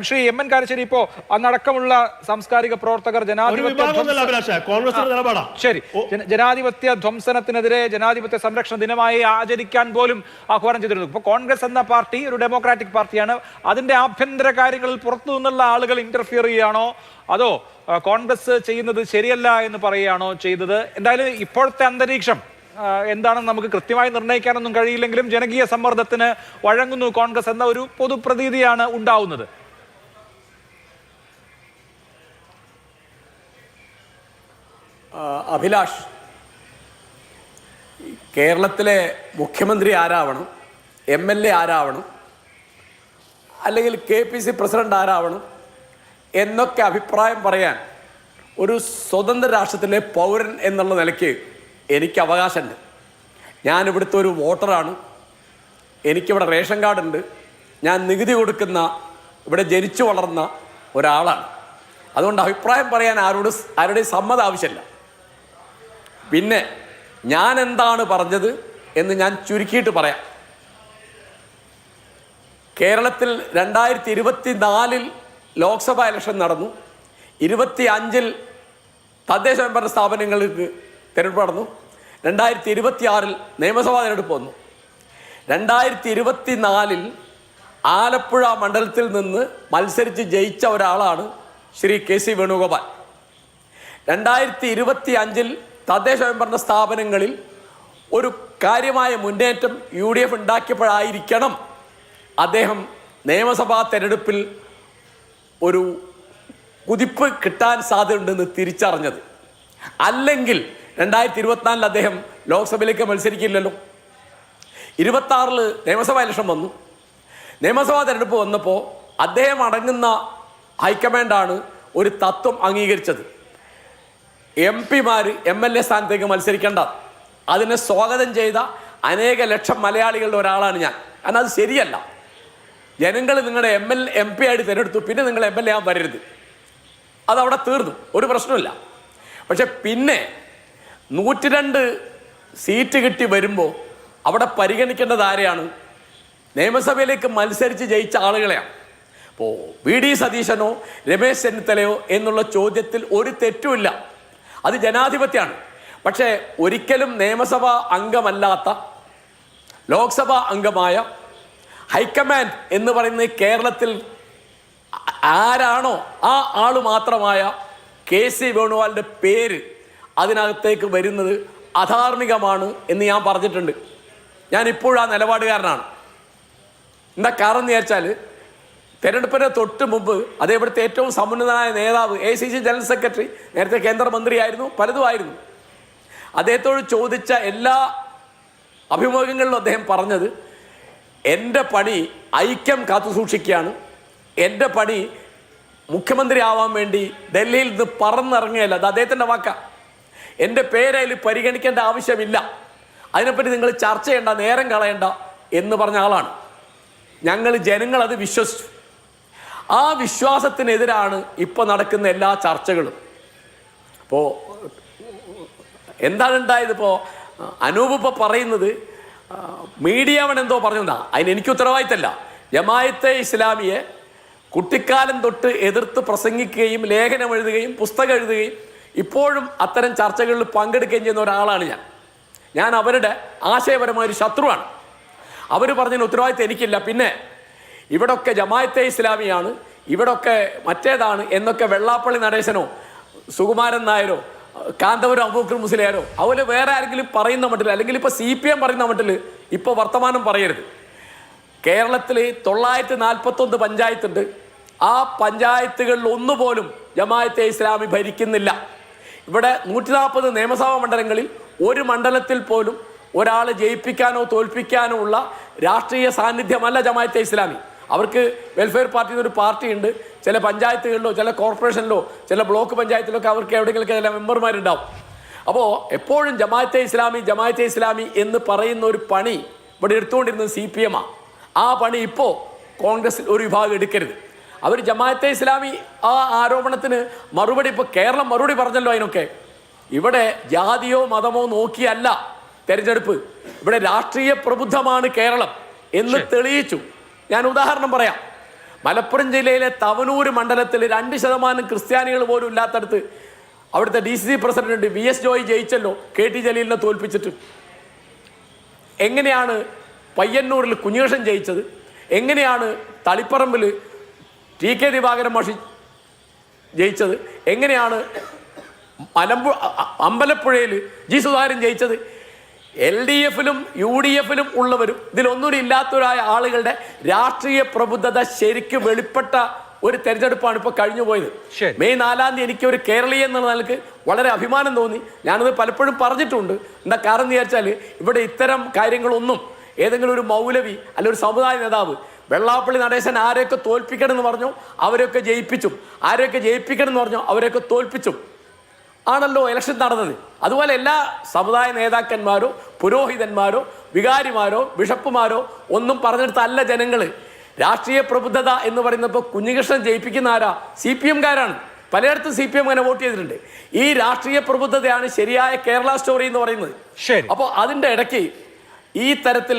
Shri M N Karassery ഇപ്പോ അന്നടക്കമുള്ള സാംസ്കാരിക പ്രവർത്തകർ ശരി ജനാധിപത്യ ധ്വംസനത്തിനെതിരെ ജനാധിപത്യ സംരക്ഷണ ദിനമായി ആചരിക്കാൻ പോലും ആഹ്വാനം ചെയ്തിരുന്നു. ഇപ്പൊ കോൺഗ്രസ് എന്ന പാർട്ടി ഒരു ഡെമോക്രാറ്റിക് പാർട്ടിയാണ്. അതിന്റെ ആഭ്യന്തര കാര്യങ്ങളിൽ പുറത്തു നിന്നുള്ള ആളുകൾ ഇന്റർഫിയർ ചെയ്യുകയാണോ അതോ കോൺഗ്രസ് ചെയ്യുന്നത് ശരിയല്ല എന്ന് പറയുകയാണോ ചെയ്തത്? എന്തായാലും ഇപ്പോഴത്തെ അന്തരീക്ഷം എന്താണെന്ന് നമുക്ക് കൃത്യമായി നിർണ്ണയിക്കാനൊന്നും കഴിയില്ലെങ്കിലും ജനകീയ സമ്മർദ്ദത്തിന് വഴങ്ങുന്നു കോൺഗ്രസ് എന്ന ഒരു പൊതുപ്രതീതിയാണ് ഉണ്ടാവുന്നത്. അഭിലാഷ്, കേരളത്തിലെ മുഖ്യമന്ത്രി ആരാവണം, MLA ആരാവണം, അല്ലെങ്കിൽ KPC പ്രസിഡന്റ് ആരാവണം എന്നൊക്കെ അഭിപ്രായം പറയാൻ ഒരു സ്വതന്ത്ര രാഷ്ട്രത്തിലെ പൗരൻ എന്നുള്ള നിലയ്ക്ക് എനിക്ക് അവകാശമുണ്ട്. ഞാനിവിടുത്തെ ഒരു വോട്ടറാണ്. എനിക്കിവിടെ റേഷൻ കാർഡുണ്ട്. ഞാൻ നികുതി കൊടുക്കുന്ന, ഇവിടെ ജനിച്ചു വളർന്ന ഒരാളാണ്. അതുകൊണ്ട് അഭിപ്രായം പറയാൻ ആരുടെയും സമ്മതം ആവശ്യമില്ല. പിന്നെ ഞാൻ എന്താണ് പറഞ്ഞത് എന്ന് ഞാൻ ചുരുക്കിയിട്ട് പറയാം. കേരളത്തിൽ 2024 ലോക്സഭാ ഇലക്ഷൻ നടന്നു. 25 തദ്ദേശ സ്വയംഭരണ സ്ഥാപനങ്ങൾക്ക് തിരഞ്ഞെടുപ്പ് നടന്നു. 2026 നിയമസഭാ തിരഞ്ഞെടുപ്പ് വന്നു. 2024 ആലപ്പുഴ മണ്ഡലത്തിൽ നിന്ന് മത്സരിച്ച് ജയിച്ച ഒരാളാണ് ശ്രീ KC വേണുഗോപാൽ. 2025 തദ്ദേശ സ്വയംഭരണ സ്ഥാപനങ്ങളിൽ ഒരു കാര്യമായ മുന്നേറ്റം UDF ഉണ്ടാക്കിയപ്പോഴായിരിക്കണം അദ്ദേഹം നിയമസഭാ തെരഞ്ഞെടുപ്പിൽ ഒരു കുതിപ്പ് കിട്ടാൻ സാധ്യതയുണ്ടെന്ന് തിരിച്ചറിഞ്ഞത്. അല്ലെങ്കിൽ 2024 അദ്ദേഹം ലോക്സഭയിലേക്ക് മത്സരിക്കില്ലല്ലോ. 26 നിയമസഭാ ഇലക്ഷൻ വന്നു. നിയമസഭാ തെരഞ്ഞെടുപ്പ് വന്നപ്പോൾ അദ്ദേഹം അടങ്ങുന്ന ഹൈക്കമാൻഡാണ് ഒരു തത്വം അംഗീകരിച്ചത്. MP-മാർ MLA സ്ഥാനത്തേക്ക് മത്സരിക്കേണ്ട. അതിനെ സ്വാഗതം ചെയ്ത അനേക ലക്ഷം മലയാളികളുടെ ഒരാളാണ് ഞാൻ. കാരണം അത് ശരിയല്ല. ജനങ്ങൾ നിങ്ങളുടെ MP ആയിട്ട് തിരഞ്ഞെടുത്തു, പിന്നെ നിങ്ങൾ MLA ആകാൻ വരരുത്. അതവിടെ തീർന്നു, ഒരു പ്രശ്നമില്ല. പക്ഷെ പിന്നെ 102 സീറ്റ് കിട്ടി വരുമ്പോൾ അവിടെ പരിഗണിക്കേണ്ടത് ആരെയാണ്? നിയമസഭയിലേക്ക് മത്സരിച്ച് ജയിച്ച ആളുകളെയാണ്. അപ്പോൾ VD സതീശനോ രമേശ് ചെന്നിത്തലയോ എന്നുള്ള ചോദ്യത്തിൽ ഒരു തെറ്റുമില്ല. അത് ജനാധിപത്യമാണ്. പക്ഷേ ഒരിക്കലും നിയമസഭാ അംഗമല്ലാത്ത ലോക്സഭാ അംഗമായ ഹൈക്കമാൻഡ് എന്ന് പറയുന്നത് കേരളത്തിൽ ആരാണോ ആ ആള് മാത്രമായ KC വേണുഗോപാലിൻ്റെ പേര് അതിനകത്തേക്ക് വരുന്നത് അധാർമികമാണ് എന്ന് ഞാൻ പറഞ്ഞിട്ടുണ്ട്. ഞാൻ ഇപ്പോഴും ആ നിലപാടുകാരനാണ്. എന്താ കാരണം എന്ന് വിചാരിച്ചാൽ, തെരഞ്ഞെടുപ്പിന് തൊട്ട് മുമ്പ് അതേപോലത്തെ ഏറ്റവും സമുന്നതനായ നേതാവ് ACC ജനറൽ സെക്രട്ടറി, നേരത്തെ കേന്ദ്രമന്ത്രിയായിരുന്നു, പലതുമായിരുന്നു, അദ്ദേഹത്തോട് ചോദിച്ച എല്ലാ അഭിമുഖങ്ങളിലും അദ്ദേഹം പറഞ്ഞത് എൻ്റെ പണി ഐക്യം കാത്തു സൂക്ഷിക്കുകയാണ്. എൻ്റെ പണി മുഖ്യമന്ത്രി ആവാൻ വേണ്ടി ഡൽഹിയിൽ നിന്ന് പറന്നിറങ്ങുകയല്ല. അത് അദ്ദേഹത്തിൻ്റെ വാക്കാണ്. എൻ്റെ പേരതിൽ പരിഗണിക്കേണ്ട ആവശ്യമില്ല, അതിനെപ്പറ്റി നിങ്ങൾ ചർച്ച ചെയ്യേണ്ട, നേരം കളയണ്ട എന്ന് പറഞ്ഞ ആളാണ്. ജനങ്ങൾ അത് വിശ്വസിച്ചു. ആ വിശ്വാസത്തിനെതിരാണ് ഇപ്പോൾ നടക്കുന്ന എല്ലാ ചർച്ചകളും. അപ്പോൾ എന്താണ് ഉണ്ടായത്? ഇപ്പോൾ അനൂപ് ഇപ്പോൾ പറയുന്നത് മീഡിയ എന്തോ പറഞ്ഞതാ. അതിന് എനിക്ക് ഉത്തരവാദിത്തമല്ല. ജമാഅത്തെ ഇസ്ലാമിയെ കുട്ടിക്കാലം തൊട്ട് എതിർത്ത് പ്രസംഗിക്കുകയും ലേഖനം എഴുതുകയും പുസ്തകം എഴുതുകയും ഇപ്പോഴും അത്തരം ചർച്ചകളിൽ പങ്കെടുക്കുകയും ചെയ്യുന്ന ഒരാളാണ് ഞാൻ അവരുടെ ആശയപരമായ ഒരു ശത്രുവാണ്. അവർ പറഞ്ഞതിന് ഉത്തരവാദിത്തം എനിക്കില്ല. പിന്നെ ഇവിടൊക്കെ ജമാഅത്തെ ഇസ്ലാമിയാണ്, ഇവിടൊക്കെ മറ്റേതാണ് എന്നൊക്കെ വെള്ളാപ്പള്ളി നടേശനോ സുകുമാരൻ നായരോ കാന്തപുരം അബൂബക്കർ മുസ്ലിയാരോ അതുപോലെ വേറെ ആരെങ്കിലും പറയുന്ന മട്ടിൽ, അല്ലെങ്കിൽ ഇപ്പോൾ CPM പറയുന്ന മട്ടിൽ ഇപ്പോൾ വർത്തമാനം പറയരുത്. കേരളത്തിൽ 941 പഞ്ചായത്തുണ്ട്. ആ പഞ്ചായത്തുകളിൽ ഒന്നുപോലും ജമാഅത്തെ ഇസ്ലാമി ഭരിക്കുന്നില്ല. ഇവിടെ 140 നിയമസഭാ മണ്ഡലങ്ങളിൽ ഒരു മണ്ഡലത്തിൽ പോലും ഒരാളെ ജയിപ്പിക്കാനോ തോൽപ്പിക്കാനോ ഉള്ള രാഷ്ട്രീയ സാന്നിധ്യമല്ല ജമാഅത്തെ ഇസ്ലാമി. അവർക്ക് വെൽഫെയർ പാർട്ടി എന്നൊരു പാർട്ടിയുണ്ട്. ചില പഞ്ചായത്തുകളിലോ ചില കോർപ്പറേഷനിലോ ചില ബ്ലോക്ക് പഞ്ചായത്തിലൊക്കെ അവർക്ക് എവിടെയെങ്കിലൊക്കെ ചില മെമ്പർമാരുണ്ടാവും. അപ്പോൾ എപ്പോഴും ജമാഅത്തെ ഇസ്ലാമി എന്ന് പറയുന്ന ഒരു പണി ഇവിടെ എടുത്തുകൊണ്ടിരുന്നത് CPM-ആണ്. ആ പണി ഇപ്പോൾ കോൺഗ്രസിൽ ഒരു വിഭാഗം എടുക്കരുത്. അവർ ജമാഅത്തെ ഇസ്ലാമി ആ ആരോപണത്തിന് മറുപടി, ഇപ്പോൾ കേരളം മറുപടി പറഞ്ഞല്ലോ അതിനൊക്കെ. ഇവിടെ ജാതിയോ മതമോ നോക്കിയല്ല തെരഞ്ഞെടുപ്പ്. ഇവിടെ രാഷ്ട്രീയ പ്രബുദ്ധമാണ് കേരളം എന്ന് തെളിയിച്ചു. ഞാൻ ഉദാഹരണം പറയാം. മലപ്പുറം ജില്ലയിലെ തവനൂർ മണ്ഡലത്തിൽ 2% ക്രിസ്ത്യാനികൾ പോലും ഇല്ലാത്തടത്ത് അവിടുത്തെ DCC പ്രസിഡന്റ് VS ജോയ് ജയിച്ചല്ലോ KT ജലീലിനെ തോൽപ്പിച്ചിട്ട്. എങ്ങനെയാണ് പയ്യന്നൂരിൽ കുഞ്ഞുകൃഷ്ണൻ ജയിച്ചത്? എങ്ങനെയാണ് തളിപ്പറമ്പിൽ TK ദിവാകരൻ മാഷി ജയിച്ചത്? എങ്ങനെയാണ് അമ്പലപ്പുഴയിൽ G സുധാകരൻ ജയിച്ചത്? LDF-ലും UDF-ലും ഉള്ളവരും ഇതിലൊന്നും ഇല്ലാത്തവരായ ആളുകളുടെ രാഷ്ട്രീയ പ്രബുദ്ധത ശരിക്കും വെളിപ്പെട്ട ഒരു തെരഞ്ഞെടുപ്പാണ് ഇപ്പോൾ കഴിഞ്ഞു പോയത്. മെയ് 4-ാം തീയതി എനിക്ക് ഒരു കേരളീയ എന്നുള്ള നിലക്ക് വളരെ അഭിമാനം തോന്നി. ഞാനത് പലപ്പോഴും പറഞ്ഞിട്ടുണ്ട്. എന്താ കാരണം എന്ന് വിചാരിച്ചാൽ ഇവിടെ ഇത്തരം കാര്യങ്ങളൊന്നും ഏതെങ്കിലും ഒരു മൗലവി അല്ല ഒരു സമുദായ നേതാവ് വെള്ളാപ്പള്ളി നടേശൻ ആരെയൊക്കെ തോൽപ്പിക്കണം എന്ന് പറഞ്ഞോ അവരെയൊക്കെ ജയിപ്പിച്ചും, ആരെയൊക്കെ ജയിപ്പിക്കണം എന്ന് പറഞ്ഞോ അവരെയൊക്കെ തോൽപ്പിച്ചും ആണല്ലോ ഇലക്ഷൻ നടന്നത്. അതുപോലെ എല്ലാ സമുദായ നേതാക്കന്മാരോ പുരോഹിതന്മാരോ വികാരിമാരോ ബിഷപ്പുമാരോ ഒന്നും പറഞ്ഞെടുത്തല്ല ജനങ്ങൾ. രാഷ്ട്രീയ പ്രബുദ്ധത എന്ന് പറയുന്നപ്പോൾ കുഞ്ഞികൃഷ്ണൻ ജയിപ്പിക്കുന്ന ആരാ? CPM-കാരാണ്. പലയിടത്തും CPM അങ്ങനെ വോട്ട് ചെയ്തിട്ടുണ്ട്. ഈ രാഷ്ട്രീയ പ്രബുദ്ധതയാണ് ശരിയായ കേരള സ്റ്റോറി എന്ന് പറയുന്നത്. അപ്പോൾ അതിൻ്റെ ഇടയ്ക്ക് ഈ തരത്തിൽ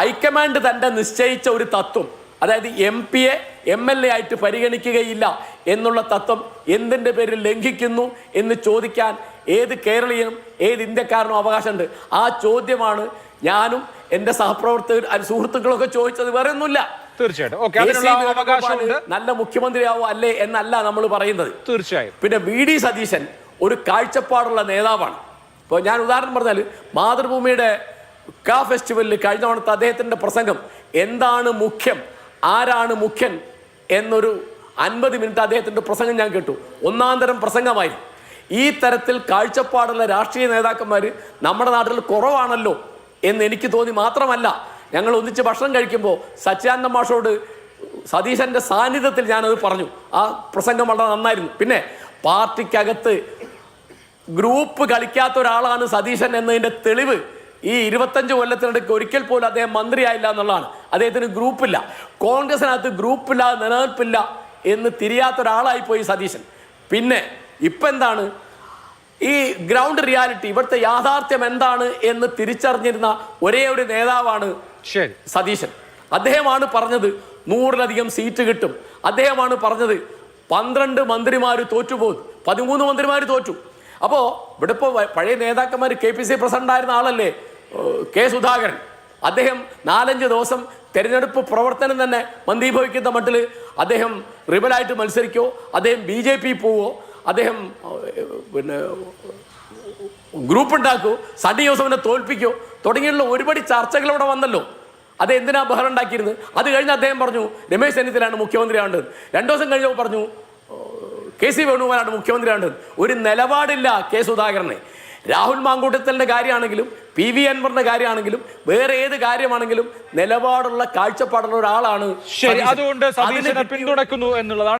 ഹൈക്കമാൻഡ് തന്നെ നിശ്ചയിച്ച ഒരു തത്വം, അതായത് MP-യെ MLA ആയിട്ട് പരിഗണിക്കുകയില്ല എന്നുള്ള തത്വം എന്തിൻ്റെ പേരിൽ ലംഘിക്കുന്നു എന്ന് ചോദിക്കാൻ ഏത് കേരളീയനും ഏത് ഇന്ത്യക്കാരനും അവകാശമുണ്ട്. ആ ചോദ്യമാണ് ഞാനും എൻ്റെ സഹപ്രവർത്തകർ സുഹൃത്തുക്കളൊക്കെ ചോദിച്ചത്. വേറെ ഒന്നുമില്ല. തീർച്ചയായിട്ടും നല്ല മുഖ്യമന്ത്രിയാവോ അല്ലേ എന്നല്ല നമ്മൾ പറയുന്നത്. തീർച്ചയായും. പിന്നെ VD സതീശൻ ഒരു കാഴ്ചപ്പാടുള്ള നേതാവാണ്. ഇപ്പോൾ ഞാൻ ഉദാഹരണം പറഞ്ഞാൽ മാതൃഭൂമിയുടെ ഫെസ്റ്റിവലിൽ കഴിഞ്ഞ തവണത്തെ അദ്ദേഹത്തിൻ്റെ പ്രസംഗം എന്താണ് മുഖ്യം, ആരാണ് മുഖ്യൻ എന്നൊരു 50 മിനിറ്റ് അദ്ദേഹത്തിൻ്റെ പ്രസംഗം ഞാൻ കേട്ടു. ഒന്നാന്തരം പ്രസംഗമായി. ഈ തരത്തിൽ കാഴ്ചപ്പാടുള്ള രാഷ്ട്രീയ നേതാക്കന്മാർ നമ്മുടെ നാട്ടിൽ കുറവാണല്ലോ എന്ന് എനിക്ക് തോന്നി. മാത്രമല്ല, ഞങ്ങൾ ഒന്നിച്ച് ഭക്ഷണം കഴിക്കുമ്പോൾ സച്ചിദാനന്ദ മാഷോട് സതീശൻ്റെ സാന്നിധ്യത്തിൽ ഞാനത് പറഞ്ഞു. ആ പ്രസംഗം വളരെ നന്നായിരുന്നു. പിന്നെ പാർട്ടിക്കകത്ത് ഗ്രൂപ്പ് കളിക്കാത്ത ഒരാളാണ് സതീശൻ എന്നതിൻ്റെ തെളിവ് ഈ 25 കൊല്ലത്തിനിടയ്ക്ക് ഒരിക്കൽ പോലും അദ്ദേഹം മന്ത്രിയായില്ല എന്നുള്ളതാണ്. അദ്ദേഹത്തിന് ഗ്രൂപ്പില്ല. കോൺഗ്രസിനകത്ത് ഗ്രൂപ്പില്ല, നിലനിൽപ്പില്ല എന്ന് തിരിയാത്ത ഒരാളായി പോയി സതീശൻ. പിന്നെ ഇപ്പം എന്താണ് ഈ ഗ്രൗണ്ട് റിയാലിറ്റി, ഇവിടുത്തെ യാഥാർത്ഥ്യം എന്താണ് എന്ന് തിരിച്ചറിഞ്ഞിരുന്ന ഒരേ ഒരു നേതാവാണ് സതീശൻ. അദ്ദേഹമാണ് പറഞ്ഞത് 100-ലധികം സീറ്റ് കിട്ടും. അദ്ദേഹമാണ് പറഞ്ഞത് 12 മന്ത്രിമാർ തോറ്റുപോകും, 13 മന്ത്രിമാർ തോറ്റു. അപ്പോൾ ഇവിടെ ഇപ്പോൾ പഴയ നേതാക്കന്മാർ KPC പ്രസിഡന്റായിരുന്ന ആളല്ലേ K സുധാകരൻ. അദ്ദേഹം 4-5 ദിവസം തെരഞ്ഞെടുപ്പ് പ്രവർത്തനം തന്നെ മന്ദീഭവിക്കുന്ന മട്ടിൽ അദ്ദേഹം റിബലായിട്ട് മത്സരിക്കോ, അദ്ദേഹം BJP പോവോ, അദ്ദേഹം പിന്നെ ഗ്രൂപ്പ് ഉണ്ടാക്കോ, സണ്ണി ജോസഫിനെ തോൽപ്പിക്കോ തുടങ്ങിയുള്ള ഒരുപാട് ചർച്ചകൾ ഇവിടെ വന്നല്ലോ. അത് എന്തിനാ ബഹളം ഉണ്ടാക്കിയിരുന്നത്? അത് കഴിഞ്ഞ് അദ്ദേഹം പറഞ്ഞു രമേശ് ചെന്നിത്തലയാണ് മുഖ്യമന്ത്രിയാവേണ്ടത്. 2 ദിവസം കഴിഞ്ഞപ്പോൾ പറഞ്ഞു KC വേണുഗോപാലാണ് മുഖ്യമന്ത്രിയാവേണ്ടത്. ഒരു നിലപാടില്ല K സുധാകരനെ. രാഹുൽ മാങ്കൂട്ടത്തലിൻ്റെ കാര്യമാണെങ്കിലും PV അൻവറിന്റെ കാര്യമാണെങ്കിലും വേറെ ഏത് കാര്യമാണെങ്കിലും നിലപാടുള്ള കാഴ്ചപ്പാടുള്ള ഒരാളാണ്. അതുകൊണ്ട് സതീശനെ പിന്തുണയ്ക്കുന്നു എന്നുള്ളതാണ്.